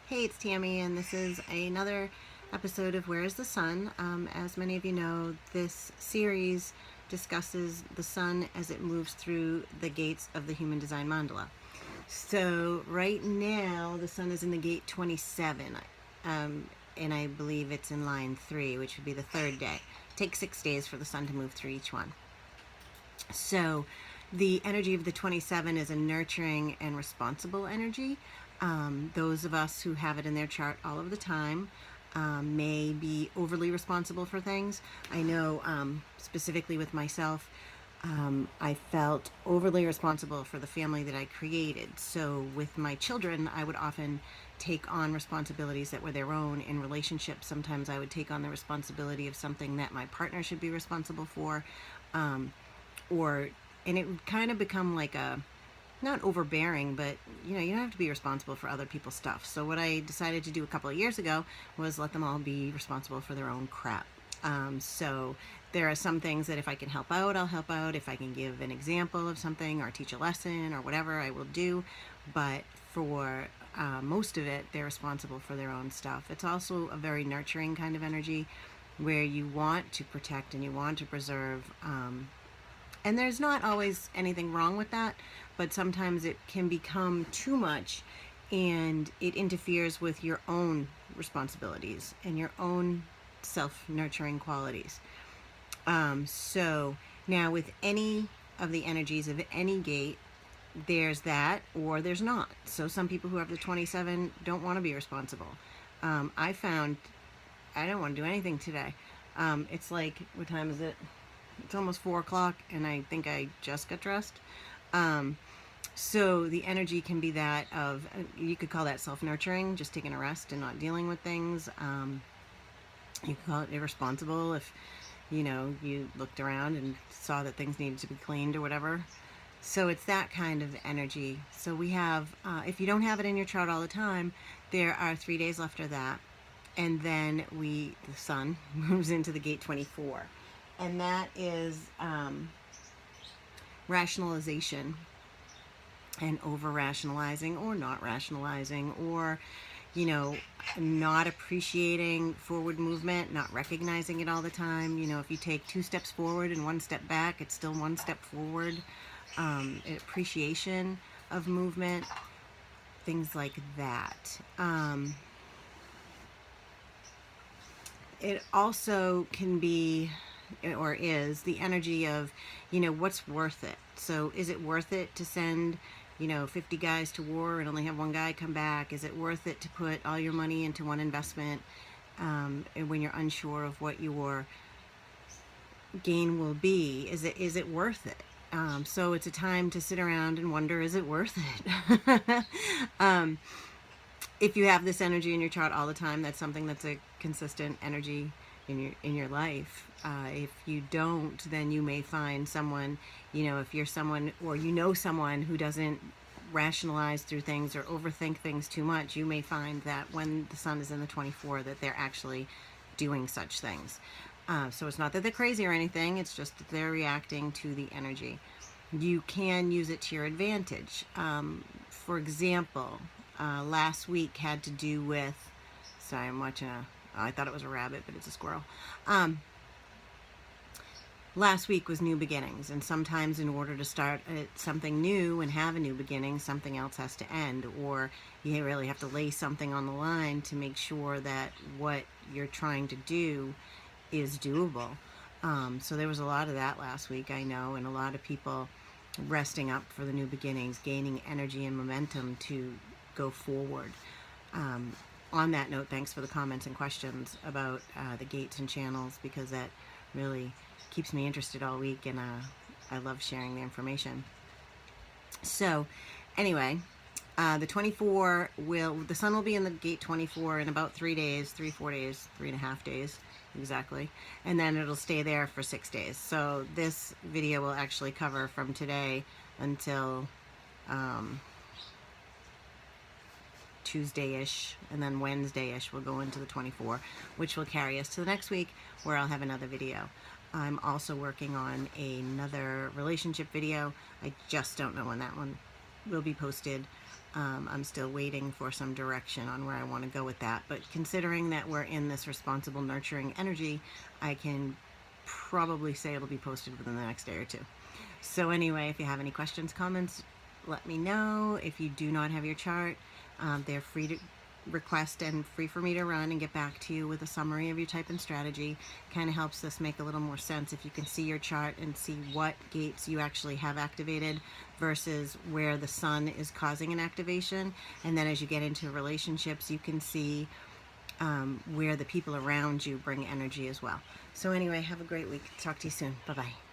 Hey, it's Tammy, and this is another episode of Where is the Sun? As many of you know, this series discusses the sun as it moves through the gates of the Human Design Mandala. So, right now, the sun is in the gate 27, and I believe it's in line 3, which would be the third day. It takes 6 days for the sun to move through each one. So, the energy of the 27 is a nurturing and responsible energy. Those of us who have it in their chart all of the time may be overly responsible for things. I know specifically with myself, I felt overly responsible for the family that I created. So with my children, I would often take on responsibilities that were their own. In relationships, sometimes I would take on the responsibility of something that my partner should be responsible for. Or and it would kind of become like a, not overbearing, but you don't have to be responsible for other people's stuff. So what I decided to do a couple of years ago was let them all be responsible for their own crap. So there are some things that if I can help out, I'll help out. If I can give an example of something or teach a lesson or whatever, I will do. But for most of it, they're responsible for their own stuff. It's also a very nurturing kind of energy where you want to protect and you want to preserve. And there's not always anything wrong with that, but sometimes it can become too much and it interferes with your own responsibilities and your own self-nurturing qualities. So now with any of the energies of any gate, there's that or there's not. So some people who have the 27 don't want to be responsible. I found I don't want to do anything today. It's like, what time is it? It's almost 4 o'clock, and I think I just got dressed. So the energy can be that of, you could call that self-nurturing, just taking a rest and not dealing with things. You could call it irresponsible if, you looked around and saw that things needed to be cleaned or whatever. So it's that kind of energy. So we have, if you don't have it in your chart all the time, there are 3 days left of that. And then the sun moves into the gate 24. And that is rationalization and over rationalizing or not rationalizing, or not appreciating forward movement, not recognizing it all the time. If you take 2 steps forward and 1 step back, it's still 1 step forward. Appreciation of movement, things like that. It also can be, or is, the energy of, what's worth it. So is it worth it to send, 50 guys to war and only have 1 guy come back? Is it worth it to put all your money into one investment when you're unsure of what your gain will be? Is it worth it? So it's a time to sit around and wonder, is it worth it? If you have this energy in your chart all the time, that's something that's a consistent energy in your life. If you don't, then you may find someone, if you're someone, or someone who doesn't rationalize through things or overthink things too much, you may find that when the sun is in the 24, that they're actually doing such things. So it's not that they're crazy or anything, it's just that they're reacting to the energy. You can use it to your advantage. For example, last week had to do with, sorry, I'm watching I thought it was a rabbit, but it's a squirrel. Last week was new beginnings, and sometimes in order to start something new and have a new beginning, something else has to end, or you really have to lay something on the line to make sure that what you're trying to do is doable. So there was a lot of that last week, I know, and a lot of people resting up for the new beginnings, gaining energy and momentum to go forward. On that note, thanks for the comments and questions about the gates and channels, because that really keeps me interested all week, and I love sharing the information. So anyway, the 24 the sun will be in the gate 24 in about 3 days, 4 days, 3.5 days exactly, and then it'll stay there for 6 days. So this video will actually cover from today until Tuesday-ish, and then Wednesday-ish we'll go into the 24, which will carry us to the next week, where I'll have another video. I'm also working on another relationship video. I just don't know when that one will be posted. I'm still waiting for some direction on where I want to go with that. But considering that we're in this responsible, nurturing energy, I can probably say it'll be posted within the next day or two. So anyway, if you have any questions, comments, let me know. If you do not have your chart, they're free to request and free for me to run and get back to you with a summary of your type and strategy. Kind of helps this make a little more sense if you can see your chart and see what gates you actually have activated versus where the sun is causing an activation. And then as you get into relationships, you can see where the people around you bring energy as well. So anyway, have a great week. Talk to you soon. Bye-bye.